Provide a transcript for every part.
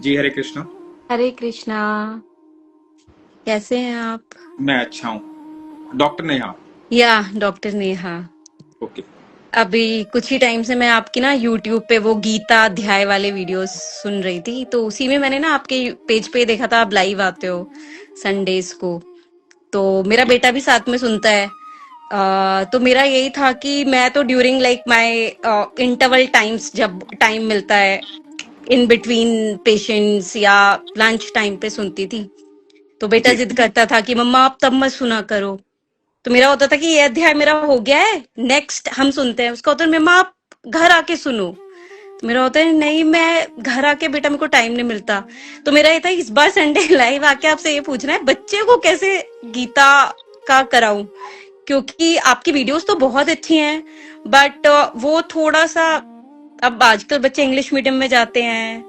जी हरे कृष्णा। हरे कृष्णा। कैसे हैं आप? मैं अच्छा हूँ। डॉक्टर नेहा। या डॉक्टर नेहा। ओके। अभी कुछ ही टाइम से मैं आपकी ना यूट्यूब पे वो गीता अध्याय वाले वीडियोस सुन रही थी, तो उसी में मैंने ना आपके पेज पे देखा था आप लाइव आते हो संडेज को। तो मेरा बेटा भी साथ में सुनता है। तो मेरा यही था कि मैं तो during like my interval times, जब टाइम मिलता है इन बिटवीन पेशेंट्स या लंच टाइम पे सुनती थी। तो बेटा जी। जिद करता था कि मम्मा आप तब मत सुना करो। तो मेरा होता था कि ये अध्याय मेरा हो गया है, नेक्स्ट हम सुनते हैं। उसका होता है मम्मा आप घर आके सुनो। तो मेरा होता है नहीं, मैं घर आके बेटा मेरे को टाइम नहीं मिलता। तो मेरा ये था इस बार संडे लाइव आके आपसे ये पूछना है बच्चे को कैसे गीता का कराऊं, क्योंकि आपकी वीडियोस तो बहुत अच्छी हैं, बट वो थोड़ा सा, अब आजकल बच्चे इंग्लिश मीडियम में जाते हैं,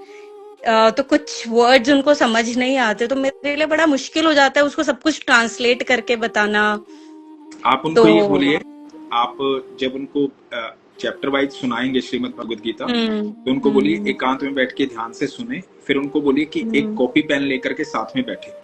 तो कुछ वर्ड्स उनको समझ नहीं आते, तो मेरे लिए बड़ा मुश्किल हो जाता है उसको सब कुछ ट्रांसलेट करके बताना। आप तो उनको ये बोलिए। आप जब उनको चैप्टर वाइज सुनाएंगे श्रीमद् भगवद गीता, हम्म तो उनको बोलिए हम्म एकांत में बैठ के ध्यान से सुने। फिर उनको बोलिए कि एक हम्म कॉपी पेन लेकर के साथ में बैठे।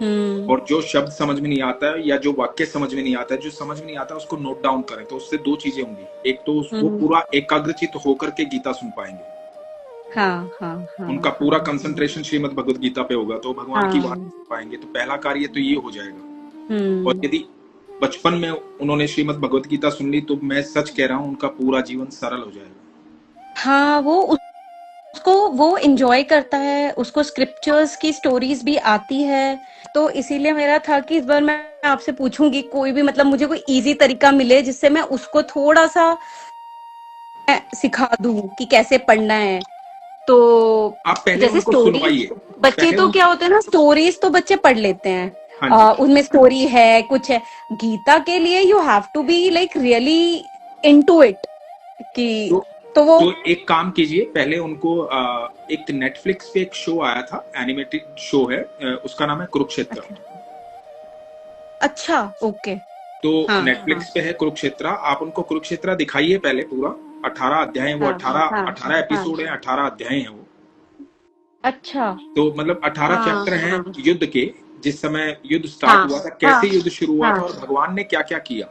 हम्म और जो शब्द समझ में नहीं आता है या जो वाक्य समझ में नहीं आता है, जो समझ में नहीं आता है उसको नोट डाउन करें। तो उससे दो चीजें होंगी। एक तो वो हम्म, पूरा एकाग्रचित होकर के गीता सुन पाएंगे। हाँ हाँ हाँ उनका हाँ पूरा हाँ कंसंट्रेशन श्रीमद् भगवद गीता पे होगा, तो भगवान की बात हाँ। सुन पाएंगे। तो पहला कार्य तो ये हो जाएगा। और हम्म। यदि बचपन में उन्होंने श्रीमद् भगवत गीता सुन ली, तो मैं सच कह रहा हूँ उनका पूरा जीवन सरल हो जाएगा। हाँ, वो उसको वो एंजॉय करता है, उसको स्क्रिप्चर्स की स्टोरीज भी आती है। तो इसीलिए मेरा था कि इस बार मैं आपसे पूछूंगी कोई भी, मतलब मुझे कोई इजी तरीका मिले जिससे मैं उसको थोड़ा सा सिखा दूं कि कैसे पढ़ना है। तो आप पहले जैसे उनको स्टोरीज, सुनवाइए। बच्चे पहले तो उन क्या होते हैं ना, स्टोरीज तो बच्चे पढ़ लेते हैं। हाँ जी। उनमें स्टोरी है, कुछ है। गीता के लिए you have to be like really into it कि, तो तो वो। तो एक काम कीजिए। पहले उनको एक नेटफ्लिक्स पे एक शो आया था, एनिमेटेड शो है, उसका नाम है कुरुक्षेत्र। अच्छा, ओके। तो हाँ हाँ नेटफ्लिक्स पे है कुरुक्षेत्र। आप उनको कुरुक्षेत्र दिखाइए पहले पूरा। 18 अध्याय हैं वो, हाँ 18 हाँ 18 हाँ। एपिसोड है, 18 अध्याय हैं वो। अच्छा। तो मतलब 18 हाँ चैप्टर हैं हाँ युद्ध के। जिस समय युद्ध स्टार्ट हाँ हुआ था, हाँ कैसे युद्ध शुरू हुआ था हाँ और भगवान ने क्या क्या किया।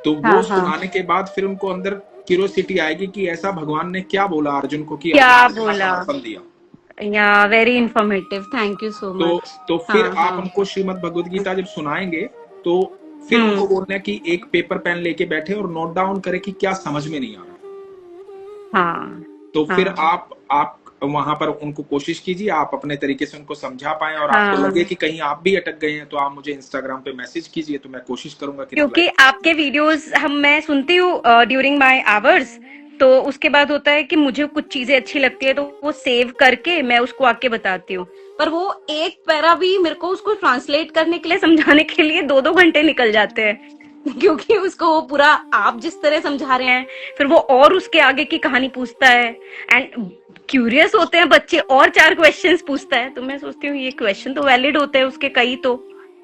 तो वो हाँ हाँ। सुनाने के बाद फिर उनको अंदर क्यूरियोसिटी आएगी कि ऐसा भगवान ने क्या बोला अर्जुन को कि अर्जुन क्या ने इतना बोला? समर्पण दिया। या वेरी इंफॉर्मेटिव, थैंक यू सो तो मच। तो फिर हाँ आप हाँ। उनको श्रीमद् भगवद गीता जब सुनाएंगे, तो फिर हम्म। उनको बोलना है कि एक पेपर पेन लेके बैठे और नोट डाउन करें कि क्या समझ में नहीं आ रहा। हाँ तो फिर हाँ आप वहां पर उनको कोशिश कीजिए, आप अपने तरीके से उनको समझा पाए। और आपको लगे हाँ। कि कहीं आप भी अटक गए हैं, तो आप मुझे इंस्टाग्राम पे मैसेज कीजिए, तो मैं कोशिश करूंगा कि रिप्लाई। क्योंकि आपके वीडियोस मैं सुनती हूँ ड्यूरिंग माय आवर्स, तो उसके बाद होता है कि मुझे कुछ चीजें अच्छी लगती है तो वो सेव करके मैं उसको आके बताती हूँ। पर वो एक पैरा भी मेरे को उसको ट्रांसलेट करने के लिए, समझाने के लिए 2-2 घंटे निकल जाते हैं क्योंकि उसको वो पूरा आप जिस तरह समझा रहे हैं, फिर वो और उसके आगे की कहानी पूछता है। एंड क्यूरियस होते हैं बच्चे, और 4 क्वेश्चंस पूछता है, तो मैं सोचती हूँ ये क्वेश्चन तो वैलिड होते हैं उसके कई, तो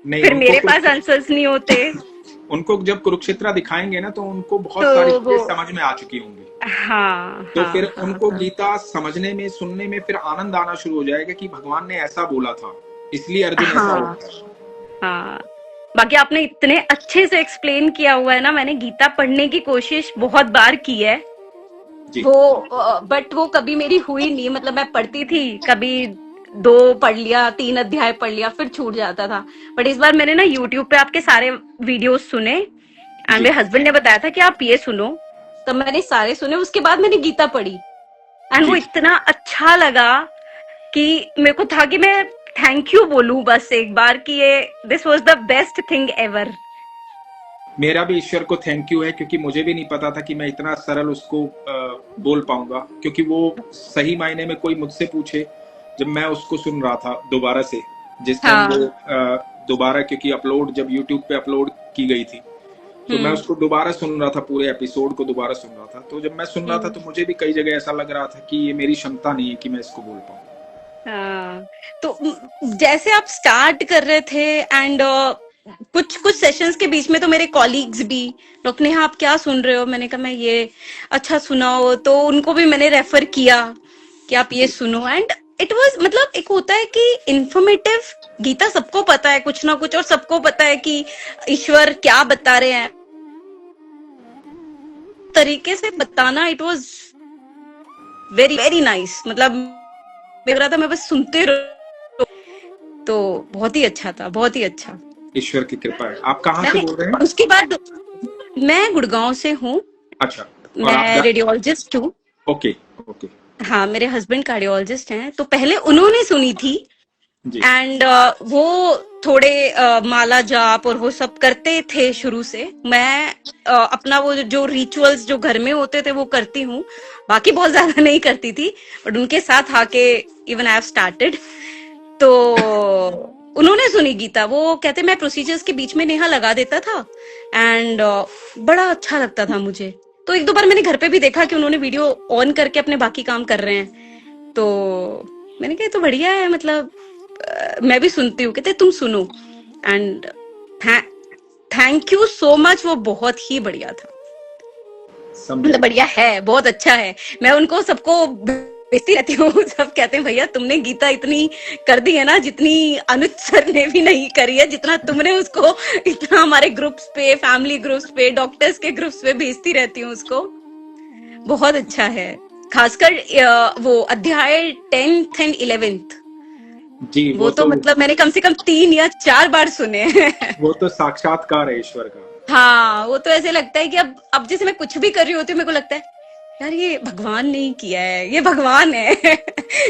नहीं, फिर मेरे पास आंसर्स नहीं होते। उनको जब कुरुक्षेत्र दिखाएंगे ना, तो उनको बहुत सारी तो वो, चीजें समझ में आ चुकी होंगी। हाँ तो हाँ फिर हाँ उनको हाँ गीता समझने में, सुनने में फिर आनंद आना शुरू हो जाएगा कि भगवान ने ऐसा बोला था, इसलिए अर्जुन ऐसा हाँ होता है। हाँ। बाकी आपने इतने अच्छे से एक्सप्लेन किया हुआ है ना, मैंने गीता पढ़ने की कोशिश बहुत बार की है। जी। वो बट वो कभी मेरी हुई नहीं, मतलब मैं पढ़ती थी, कभी 2 पढ़ लिया, 3 अध्याय पढ़ लिया, फिर छूट जाता था। बट इस बार मैंने ना यूट्यूब पे आपके सारे वीडियोस सुने, एंड जी। मेरे हस्बैंड ने बताया था कि आप ये सुनो, तो मैंने सारे सुने, उसके बाद मैंने गीता पढ़ी। एंड वो जी। इतना अच्छा लगा कि मेरे को था कि मैं थैंक यू बोलूं बस एक बार कि ये this was the best thing ever. मेरा भी ईश्वर को थैंक यू है, क्योंकि मुझे भी नहीं पता था कि मैं इतना सरल उसको बोल पाऊंगा। क्योंकि वो सही मायने में कोई मुझसे पूछे, जब मैं उसको सुन रहा था दोबारा से, जिस टाइम वो हाँ। दोबारा, क्योंकि अपलोड जब यूट्यूब पे अपलोड की गई थी, तो मैं हम्म उसको दोबारा सुन रहा था, पूरे एपिसोड को दोबारा सुन रहा था। तो जब मैं सुन रहा था, हम्म। तो मुझे भी कई जगह ऐसा लग रहा था कि ये मेरी क्षमता नहीं है कि मैं इसको बोल पाऊँ। हाँ। तो जैसे आप स्टार्ट कर रहे थे, एंड कुछ कुछ सेशंस के बीच में तो मेरे कॉलीग्स भी, डॉक्टर नेहा आप क्या सुन रहे हो, मैंने कहा मैं ये, अच्छा सुनाओ, तो उनको भी मैंने रेफर किया कि आप ये सुनो। एंड इट वाज मतलब एक होता है कि इंफॉर्मेटिव, गीता सबको पता है कुछ ना कुछ, और सबको पता है कि ईश्वर क्या बता रहे हैं, तरीके से बताना, it was very very nice. मतलब लग रहा था मैं बस सुनते रहो, तो बहुत ही अच्छा था, बहुत ही अच्छा। ईश्वर की कृपा है। आप कहाँ से बोल रहे हैं? उसके बाद मैं गुड़गांव से हूँ, अच्छा। और आप मैं रेडियोलॉजिस्ट हूँ। ओके ओके हाँ, मेरे हस्बैंड कार्डियोलॉजिस्ट हैं, तो पहले उन्होंने सुनी थी। जी। एंड वो थोड़े माला जाप और वो सब करते थे शुरू से। मैं अपना वो जो रिचुअल्स जो घर में होते थे वो करती हूँ, बाकी बहुत ज्यादा नहीं करती थी, बट उनके साथ आके इवन आई हैव स्टार्टेड। तो उन्होंने सुनी गीता, वो कहते मैं प्रोसीजर्स के बीच में नेहा लगा देता था, एंड बड़ा अच्छा लगता था मुझे। तो एक दो बार मैंने घर पे भी देखा कि उन्होंने वीडियो ऑन करके अपने बाकी काम कर रहे हैं, तो मैंने कहा ये तो बढ़िया है, मतलब मैं भी सुनती हूँ। कहते तुम सुनो। And thank you so much, वो बहुत ही बढ़िया था, समझे। मतलब बढ़िया है, बहुत अच्छा है। मैं उनको सबको भेजती रहती हूँ, सब कहते हैं भैया तुमने गीता इतनी कर दी है ना, जितनी अनुज सर ने भी नहीं करी है, जितना तुमने उसको इतना हमारे ग्रुप्स पे, फैमिली ग्रुप्स पे, डॉक्टर्स के ग्रुप्स पे भेजती रहती हूँ उसको। बहुत अच्छा है, खासकर वो अध्याय 10th and 11th, जी वो तो मतलब मैंने कम से कम 3 या 4 बार सुने हैं। वो तो साक्षात्कार है ईश्वर का। हाँ, वो तो ऐसे लगता है कि अब जैसे मैं कुछ भी कर रही होती हूँ, मेरे को लगता है यार ये भगवान ने ही किया है, ये भगवान है।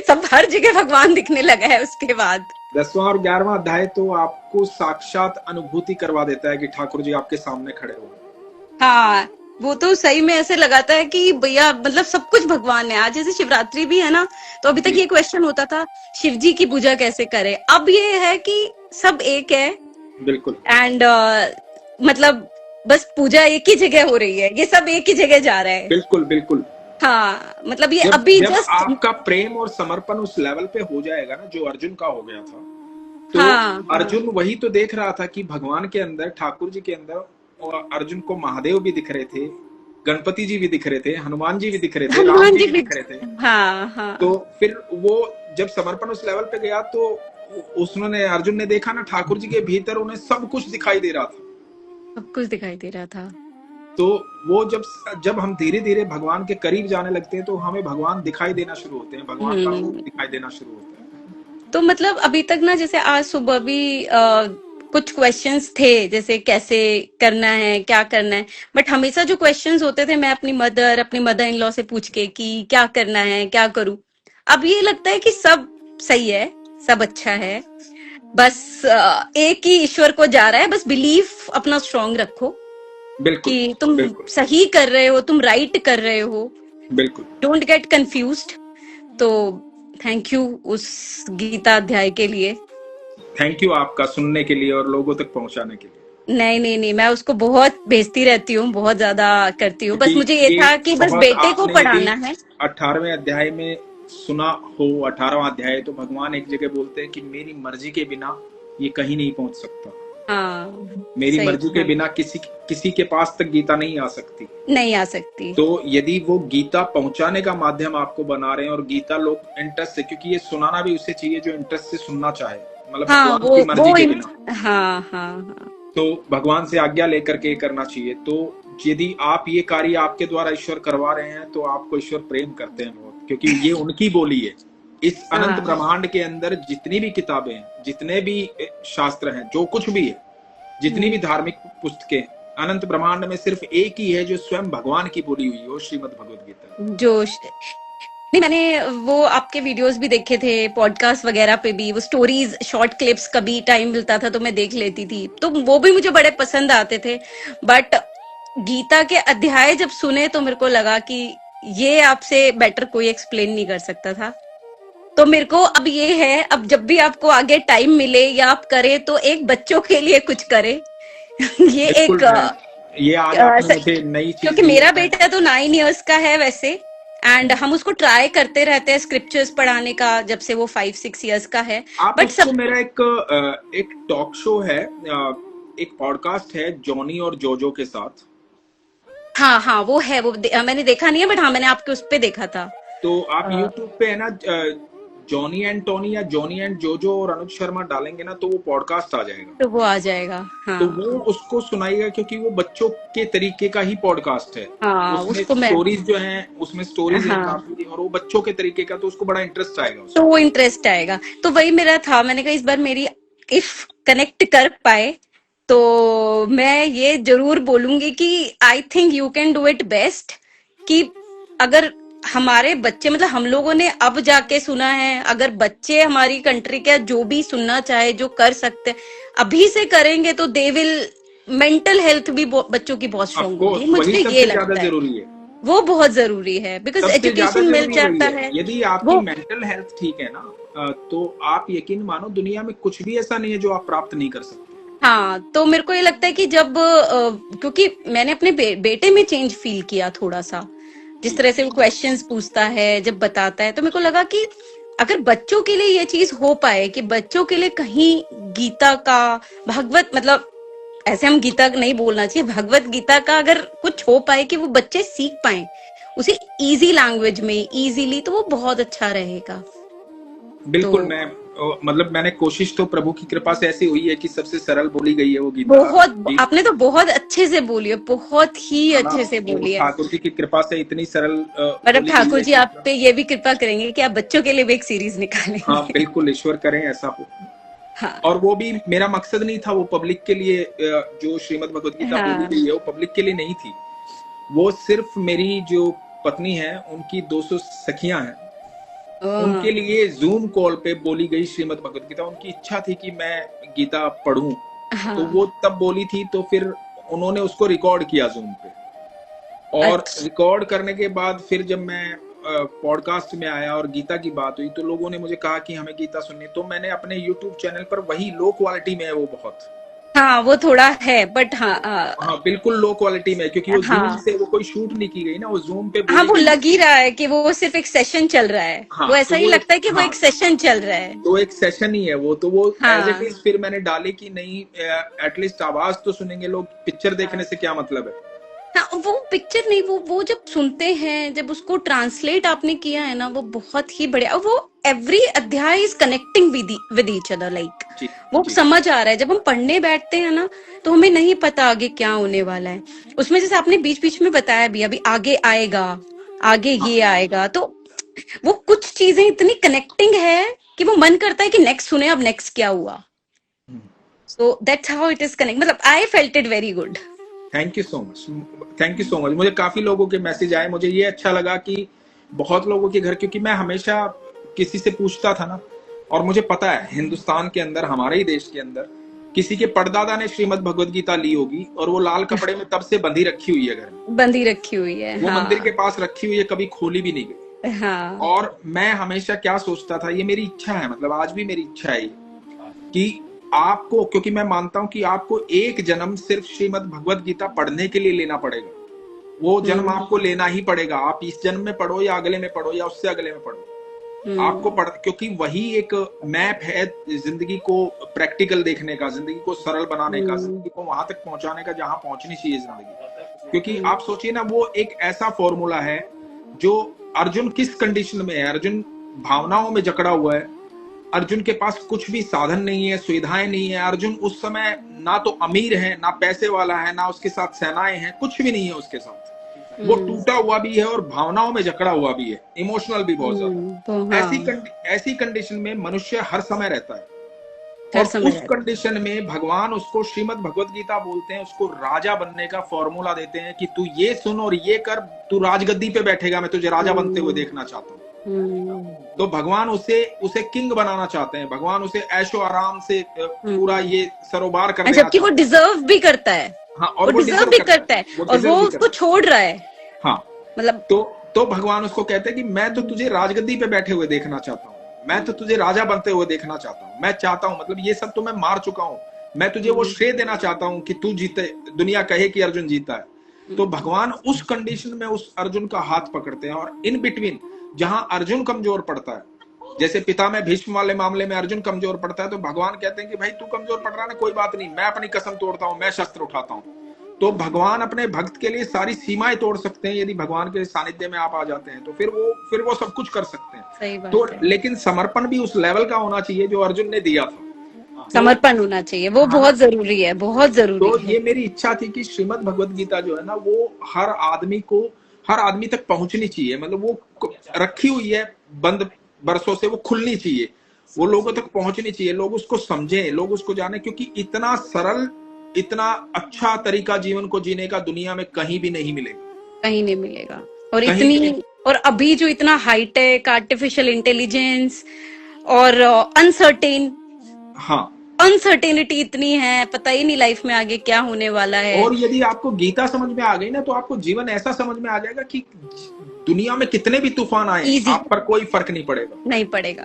सब हर जगह भगवान दिखने लगा है उसके बाद। 10वां और 11वां अध्याय तो आपको साक्षात अनुभूति करवा देता है कि ठाकुर जी आपके सामने खड़े हो। हाँ, वो तो सही में ऐसे लगाता है कि भैया मतलब सब कुछ भगवान है। आज जैसे शिवरात्रि भी है ना, तो अभी तक जी ये क्वेश्चन होता था शिव जी की पूजा कैसे करें, अब ये है कि सब एक है। बिल्कुल एंड मतलब बस पूजा एक ही जगह हो रही है, ये सब एक ही जगह जा रहा है। बिल्कुल बिल्कुल। हाँ, मतलब ये जब अभी जब जस्ट। आपका प्रेम और समर्पण उस लेवल पे हो जाएगा ना, जो अर्जुन का हो गया था, तो हाँ हाँ अर्जुन वही तो देख रहा था कि भगवान के अंदर, ठाकुर जी के अंदर, और अर्जुन को महादेव भी दिख रहे थे, गणपति जी भी दिख रहे थे, हनुमान जी भी दिख रहे थे, राम हनुमान जी जी भी भी। दिख रहे थे। हाँ तो हाँ, फिर वो जब समर्पण उस लेवल पे गया, तो उसने, अर्जुन ने देखा ना, ठाकुर जी के भीतर उन्हें सब कुछ दिखाई दे रहा था। सब कुछ दिखाई दे रहा था। तो वो जब जब हम धीरे धीरे भगवान के करीब जाने लगते हैं, तो हमें भगवान दिखाई देना शुरू होते हैं, भगवान का रूप हम्म। दिखाई देना शुरू होता है। तो मतलब अभी तक ना, जैसे आज सुबह भी कुछ क्वेश्चंस थे, जैसे कैसे करना है, क्या करना है, बट हमेशा जो क्वेश्चंस होते थे मैं अपनी मदर इन लॉ से पूछ के कि क्या करना है, क्या करूं। अब ये लगता है कि सब सही है, सब अच्छा है, बस एक ही ईश्वर को जा रहा है। बस बिलीफ अपना स्ट्रांग रखो बिल्कुल कि तुम बिल्कुल सही कर रहे हो, तुम राइट कर रहे हो, बिल्कुल। Don't get confused. तो थैंक यू उस गीता अध्याय के लिए। थैंक यू आपका सुनने के लिए और लोगों तक पहुंचाने के लिए। नहीं नहीं नहीं, मैं उसको बहुत भेजती रहती हूँ, बहुत ज्यादा करती हूँ। क्योंकि बस मुझे ये ये था कि बस बहुत, बेटे को आपने यदि पढ़ाना है। 18वें अध्याय में सुना हो, 18वां अध्याय, तो भगवान एक जगह बोलते हैं कि मेरी मर्जी के बिना ये कहीं नहीं पहुंच सकता, हाँ, मेरी सही मर्जी के था, बिना किसी किसी के पास तक गीता नहीं आ सकती। नहीं आ सकती। तो यदि वो गीता पहुंचाने का माध्यम आपको बना रहे हैं, और गीता लोग इंटरेस्ट से, क्योंकि ये सुनाना भी उसे चाहिए जो इंटरेस्ट से सुनना चाहे, मतलब हाँ, भगवान की मर्जी के बिना, हाँ हाँ हाँ। तो भगवान से आज्ञा लेकर के करना चाहिए। तो यदि आप ये कार्य आपके द्वारा ईश्वर करवा रहे हैं, तो आपको ईश्वर प्रेम करते हैं बहुत, क्योंकि ये उनकी बोली है। इस अनंत हाँ ब्रह्मांड के अंदर जितनी भी किताबें हैं, जितने भी शास्त्र हैं, जो कुछ भी है, जितनी भी धार्मिक पुस्तकें, अनंत ब्रह्मांड में सिर्फ एक ही है जो स्वयं भगवान की बोली हुई है, वो श्रीमद् भगवद गीता। जोश। नहीं, मैंने वो आपके वीडियोस भी देखे थे, पॉडकास्ट वगैरह पे भी वो स्टोरीज, शॉर्ट क्लिप्स, कभी टाइम मिलता था तो मैं देख लेती थी, तो वो भी मुझे बड़े पसंद आते थे। बट गीता के अध्याय जब सुने तो मेरे को लगा कि ये आपसे बेटर कोई एक्सप्लेन नहीं कर सकता था। तो मेरे को अब ये है, अब जब भी आपको आगे टाइम मिले या आप करें, तो एक बच्चों के लिए कुछ करें। ये एक बिल्कुल, मैं, ये आज आपने मुझे नई चीज क्योंकि दी है। मेरा मैं, बेटा तो 9 years का है वैसे, एंड हम उसको ट्राई करते रहते हैं स्क्रिप्चर्स पढ़ाने का जब से वो 5-6 years का है। आप बट उसको, सब। मेरा एक टॉक शो है, एक पॉडकास्ट है जॉनी और जोजो के साथ। हाँ हाँ, वो है, वो मैंने देखा नहीं है, बट हाँ मैंने आपके उस पे देखा था। तो आप यूट्यूब पे है ना जॉनी एंड टोनी या जॉनी एंड जोजो और अनुज शर्मा डालेंगे ना तो वो पॉडकास्ट आ जाएगा। तो वो आ जाएगा। तो वो हाँ उसको सुनाइएगा, क्योंकि वो बच्चों के तरीके का ही पॉडकास्ट है। हाँ, उसमें उसको मैं, स्टोरीज जो हैं, उसमें स्टोरीज हैं हाँ, काफी, और वो बच्चों के तरीके का, तो उसको बड़ा इंटरेस्ट आएगा तो उसमें। वो इंटरेस्ट आएगा। तो वही मेरा था, मैंने कहा इस बार मेरी इफ कनेक्ट कर पाए तो मैं ये जरूर बोलूंगी कि I think you can do it best. कि अगर हमारे बच्चे, मतलब हम लोगों ने अब जाके सुना है, अगर बच्चे हमारी कंट्री का जो भी सुनना चाहे, जो कर सकते हैं, अभी से करेंगे तो दे विल, मेंटल हेल्थ भी बच्चों की बहुत ऑफ स्ट्रांग होगी, कोर्स वही मुझे ये सबसे ज्यादा लगता है। जरूरी है। वो बहुत जरूरी है, बिकॉज सबसे ज्यादा एजुकेशन मिल जरूरी वही जाता है। है। यदि आपकी वो, मेंटल हेल्थ ठीक है ना, तो आप यकीन मानो दुनिया में कुछ भी ऐसा नहीं है जो आप प्राप्त नहीं कर सकते। हाँ, तो मेरे को ये लगता है कि जब क्योंकि मैंने अपने बेटे में चेंज फील किया थोड़ा सा, जिस जी तरह से वो क्वेश्चंस पूछता है, जब बताता है, तो मेरे को लगा कि अगर बच्चों के लिए ये चीज हो पाए कि बच्चों के लिए कहीं गीता का, भगवत, मतलब ऐसे हम गीता नहीं बोलना चाहिए, भगवत गीता का अगर कुछ हो पाए कि वो बच्चे सीख पाए उसे इजी लैंग्वेज में, इजीली, तो वो बहुत अच्छा रहेगा। तो बिल्कुल। मैं मतलब मैंने कोशिश तो प्रभु की कृपा से ऐसी हुई है कि सबसे सरल बोली गई है वो गीता बहुत, की, आपने तो बहुत अच्छे से बोली है, बहुत ही है ना। अच्छे से वो बोली है। ठाकुर जी की कृपा से इतनी सरल मतलब बोली गई ठाकुर है जी आप गीता। पे ये भी कृपा करेंगे कि आप बच्चों के लिए भी एक सीरीज हाँ निकालेंगे। बिल्कुल, ईश्वर करें ऐसा हो। हाँ और वो भी मेरा मकसद नहीं था वो पब्लिक के लिए, जो श्रीमद् भगवत गीता बोली हाँ। गई है वो पब्लिक के लिए नहीं थी। वो सिर्फ मेरी जो पत्नी है, उनकी 200 सखियां हैं, उनके ओह, लिए जूम कॉल पे बोली गई श्रीमद् भगवत गीता। उनकी इच्छा थी कि मैं गीता पढूं, तो हाँ, वो तब बोली थी, तो फिर उन्होंने उसको रिकॉर्ड किया जूम पे। और अच्छा, रिकॉर्ड करने के बाद फिर जब मैं पॉडकास्ट में आया और गीता की बात हुई, तो लोगों ने मुझे कहा कि हमें गीता सुननी। तो मैंने अपने यूट्यूब चैनल पर, वही लो क्वालिटी में है वो बहुत, हाँ वो थोड़ा है, बट हाँ, हाँ बिल्कुल लो क्वालिटी में है, क्योंकि वो जूम हाँ, से वो कोई शूट नहीं की गई ना, वो जूम पे हाँ, बोली वो गई। लग ही रहा है कि वो सिर्फ एक सेशन चल रहा है, हाँ वो तो ऐसा ही वो लगता है कि वो हाँ एक सेशन चल रहा है। तो एक सेशन ही है वो, तो वो एज इट हाँ इज फिर मैंने डाली कि नहीं, एटलीस्ट आवाज तो सुनेंगे लोग, पिक्चर देखने हाँ से क्या मतलब है। हाँ, वो पिक्चर नहीं, वो जब सुनते हैं, जब उसको ट्रांसलेट आपने किया है ना, वो बहुत ही बढ़िया। और वो एवरी अध्याय is connecting with each other, like जी वो जी समझ आ रहा है। जब हम पढ़ने बैठते हैं ना, तो हमें नहीं पता आगे क्या होने वाला है। उसमें जैसे आपने बीच बीच में बताया भी, अभी आगे आएगा, आगे हाँ। ये आएगा, तो वो कुछ चीजें इतनी कनेक्टिंग है कि वो मन करता है कि नेक्स्ट सुने, अब नेक्स्ट क्या हुआ। So that's how it is connect, मतलब I felt it very good. Thank you so much, thank you so much. मुझे काफी लोगों के मैसेज आए, मुझे ये अच्छा लगा कि बहुत लोगों के घर, क्योंकि मैं हमेशा किसी से पूछता था ना, और मुझे पता है हिंदुस्तान के अंदर, हमारे ही देश के अंदर, किसी के परदादा ने श्रीमद् भगवत गीता ली होगी, और वो लाल कपड़े में तब से बंधी रखी हुई है घर में, बंदी रखी हुई है, वो मंदिर के हाँ पास रखी हुई है, कभी खोली भी नहीं गई। हाँ। और मैं हमेशा क्या सोचता था, ये मेरी इच्छा है, मतलब आज भी मेरी इच्छा है कि आपको, क्योंकि मैं मानता हूं कि आपको एक जन्म सिर्फ श्रीमद् भगवत गीता पढ़ने के लिए लेना पड़ेगा। वो जन्म हम्म आपको लेना ही पड़ेगा, आप इस जन्म में पढ़ो या अगले में पढ़ो या उससे अगले में पढ़ो, आपको हम्म पढ़, क्योंकि वही एक मैप है जिंदगी को प्रैक्टिकल देखने का, जिंदगी को सरल बनाने का, हम्म जिंदगी को वहां तक पहुंचाने का जहां पहुंचनी चाहिए जिंदगी। क्योंकि हम्म आप सोचिए ना, वो एक ऐसा फॉर्मूला है जो, अर्जुन किस कंडीशन में है, अर्जुन भावनाओं में जकड़ा हुआ है, अर्जुन के पास कुछ भी साधन नहीं है, सुविधाएं नहीं है। अर्जुन उस समय ना तो अमीर है, ना पैसे वाला है, ना उसके साथ सेनाएं हैं, कुछ भी नहीं है उसके साथ। वो हम्म टूटा हुआ भी है और भावनाओं में जकड़ा हुआ भी है, इमोशनल भी बहुत तो ज्यादा। हाँ, ऐसी कंडीशन में मनुष्य हर समय रहता है, हर और समय उस रहता कंडीशन में भगवान उसको, श्रीमद् भगवत गीता बोलते हैं, उसको राजा बनने का फॉर्मूला देते हैं कि तू ये सुन और ये कर, तू राजगद्दी पे बैठेगा, मैं तुझे है। राजा बनते हुए देखना चाहता हूँ। हम्म तो भगवान उसे उसे किंग बनाना चाहते हैं, भगवान उसे ऐशो आराम से पूरा हम्म। ये सरोबार कर देना जबकि वो चाहते हैं। डिजर्व भी करता है, हाँ, और वो वो डिजर्व डिजर्व भी करता है, करता है, वो और वो डिजर्व भी उसको करता है। छोड़ रहा है, हाँ, मतलब। तो भगवान उसको कहते हैं कि मैं तो तुझे राजगद्दी पे बैठे हुए देखना चाहता हूँ, मैं तो तुझे राजा बनते हुए देखना चाहता हूँ, मैं चाहता हूँ, मतलब ये सब तो मैं मार चुका हूँ, मैं तुझे वो श्रेय देना चाहता हूँ कि तू जीते, दुनिया कहे कि अर्जुन जीता है। तो भगवान उस कंडीशन में उस अर्जुन का हाथ पकड़ते हैं, और इन बिटवीन जहां अर्जुन कमजोर पड़ता है, जैसे पिता में भीष्म वाले मामले में अर्जुन कमजोर पड़ता है, तो भगवान कहते हैं कि भाई तू कमजोर पड़ रहा है ना, कोई बात नहीं, मैं अपनी कसम तोड़ता हूं, मैं शस्त्र उठाता हूं। तो भगवान अपने भक्त के लिए सारी सीमाएं तोड़ सकते हैं। यदि भगवान के सानिध्य में आप आ जाते हैं तो फिर वो सब कुछ कर सकते हैं। सही तो बात है। लेकिन समर्पण भी उस लेवल का होना चाहिए जो अर्जुन ने दिया था। तो समर्पण होना चाहिए, वो हाँ ना, बहुत जरूरी है, बहुत जरूरी तो है। ये मेरी इच्छा थी कि श्रीमद् भगवत गीता जो है ना वो हर आदमी तक पहुंचनी चाहिए। मतलब वो रखी हुई है बंद बरसों से, वो खुलनी चाहिए, वो लोगों तक पहुंचनी चाहिए, लोग उसको समझें, लोग उसको जाने, क्योंकि इतना सरल, इतना अच्छा तरीका जीवन को जीने का दुनिया में कहीं भी नहीं मिलेगा, कहीं नहीं मिलेगा। और कहीं भी नहीं। इतनी, और अभी जो इतना हाईटेक आर्टिफिशियल इंटेलिजेंस और अनसर्टेन, हाँ, अनसर्टेनिटी इतनी है, पता ही नहीं लाइफ में आगे क्या होने वाला है। और यदि आपको गीता समझ में आ गई ना तो आपको जीवन ऐसा समझ में आ जाएगा कि दुनिया में कितने भी तूफान आए इजी, आप पर कोई फर्क नहीं पड़ेगा। नहीं पड़ेगा,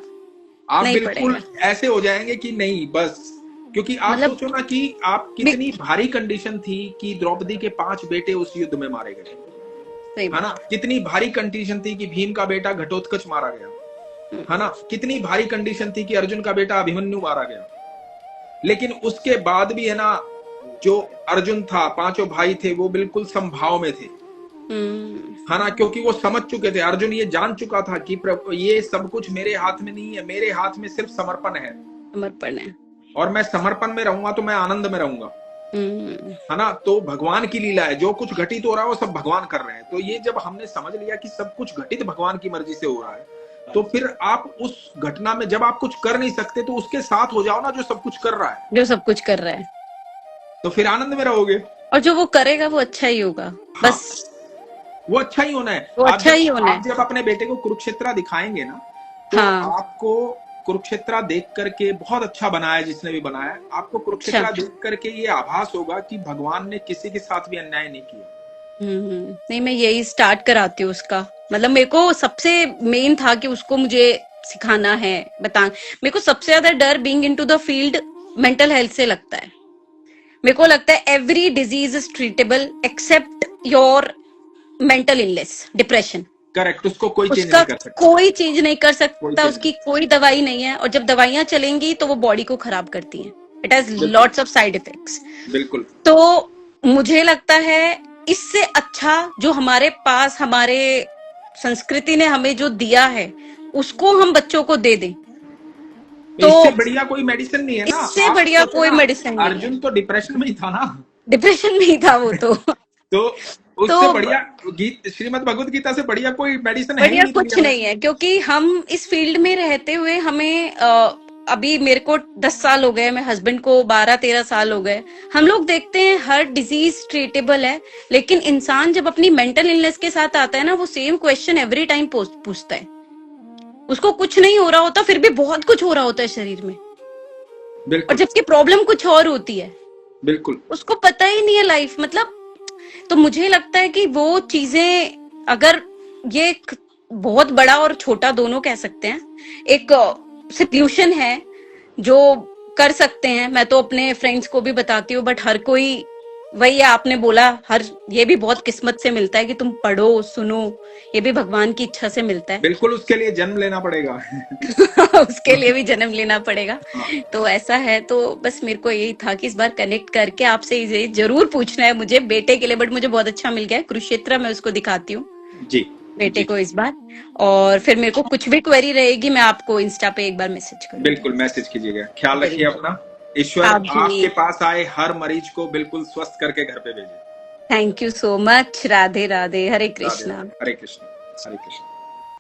आप नहीं बिल्कुल पड़ेगा। ऐसे हो जाएंगे कि नहीं बस, क्योंकि आप मतलब सोचो ना कि आप कितनी भारी कंडीशन थी कि द्रौपदी के 5 बेटे उस युद्ध में मारे गए, सही है ना। बात। कितनी भारी कंडीशन थी कि भीम का बेटा घटोत्कच मारा गया, है ना। कितनी भारी कंडीशन थी कि अर्जुन का बेटा अभिमन्यु मारा गया। लेकिन उसके बाद भी, है ना, जो अर्जुन था, 5 भाई थे, वो बिल्कुल समभाव में थे, है ना, क्योंकि वो समझ चुके थे। अर्जुन ये जान चुका था कि ये सब कुछ मेरे हाथ में नहीं है, मेरे हाथ में सिर्फ समर्पण है, समर्पण है। और मैं समर्पण में रहूंगा तो मैं आनंद में रहूंगा, है ना। तो भगवान की लीला है, जो कुछ घटित हो रहा है वो सब भगवान कर रहे हैं। तो ये जब हमने समझ लिया कि सब कुछ घटित भगवान की मर्जी से हो रहा है, तो फिर आप उस घटना में, जब आप कुछ कर नहीं सकते तो उसके साथ हो जाओ ना, जो सब कुछ कर रहा है, जो सब कुछ कर रहा है, तो फिर आनंद में रहोगे। और जो वो करेगा वो अच्छा ही होगा, हाँ, बस वो अच्छा ही होना है। वो अच्छा ही होना आप है। जब अपने बेटे को कुरुक्षेत्र दिखाएंगे ना, तो हाँ, आपको कुरुक्षेत्र देख करके, बहुत अच्छा बनाया जिसने भी बनाया, आपको अच्छा। कुरुक्षेत्र देख करके ये आभास होगा कि भगवान ने किसी के साथ भी अन्याय नहीं किया। नहीं, मैं यही स्टार्ट कराती हूँ उसका। मतलब मेरे को सबसे मेन था कि उसको मुझे सिखाना है, बता। मेरे को सबसे ज्यादा डर being into the field mental health से लगता है। मेरे को लगता है every disease is treatable except your mental illness, depression. Correct, उसको कोई चेंज उसका नहीं कर सकता, कोई चीज नहीं कर कोई सकता, चेंज उसकी नहीं। कोई दवाई नहीं है, और जब दवाइयां चलेंगी तो वो बॉडी को खराब करती हैं। इट हैज बिल्कुल, लॉट्स ऑफ साइड इफेक्ट्स। बिल्कुल, तो मुझे लगता है इससे अच्छा जो हमारे पास, हमारे संस्कृति ने हमें जो दिया है, उसको हम बच्चों को दे दें। तो इससे बढ़िया कोई मेडिसिन नहीं है ना। इससे आप बढ़िया सोचो कोई ना, मेडिसिन नहीं है। अर्जुन तो डिप्रेशन में ही था ना। डिप्रेशन में ही था वो तो। तो तो उससे बढ़िया श्रीमद् भगवत गीता से बढ़िया कोई मेडिसिन है ही बढ़िया नहीं कुछ दुनिया में। नहीं है, क्योंकि हम इस फील्ड में रहते हुए हमें अभी मेरे को 10 साल हो गए, मेरे हस्बैंड को 12-13 साल हो गए। हम लोग देखते हैं हर डिजीज ट्रीटेबल है, लेकिन इंसान जब अपनी मेंटल इलनेस के साथ आता है ना, वो सेम क्वेश्चन एवरी टाइम पूछता है। उसको कुछ नहीं हो रहा होता, फिर भी बहुत कुछ हो रहा होता है शरीर में, और बिल्कुल, जबकि प्रॉब्लम कुछ और होती है, बिल्कुल, उसको पता ही नहीं है लाइफ मतलब। तो मुझे लगता है कि वो चीजें, अगर ये एक बहुत बड़ा और छोटा दोनों कह सकते हैं, एक सोल्यूशन है जो कर सकते हैं। मैं तो अपने फ्रेंड्स को भी बताती हूँ, बट हर कोई, वही आपने बोला, हर ये भी बहुत किस्मत से मिलता है कि तुम पढ़ो सुनो, ये भी भगवान की इच्छा से मिलता है। बिल्कुल, उसके लिए जन्म लेना पड़ेगा। उसके लिए भी जन्म लेना पड़ेगा। हाँ, तो ऐसा है, तो बस मेरे को यही था कि इस बार कनेक्ट करके आपसे ये जरूर पूछना है मुझे बेटे के लिए। बट मुझे बहुत अच्छा मिल गया है, कुरुक्षेत्र मैं उसको दिखाती हूँ जी, बेटे जी, को इस बार। और फिर मेरे को कुछ भी क्वेरी रहेगी, मैं आपको इंस्टा पे एक बार मैसेज करूंगी। बिल्कुल मैसेज कीजिएगा। ख्याल रखिए बिल्कुल। अपना। ईश्वर आप आपके भी। पास आए हर मरीज को बिल्कुल स्वस्थ करके घर पे भेजे। Thank you so much. Radhe Radhe, Hare Radhe Krishna. Radhe, Hare Krishna, Hare Krishna.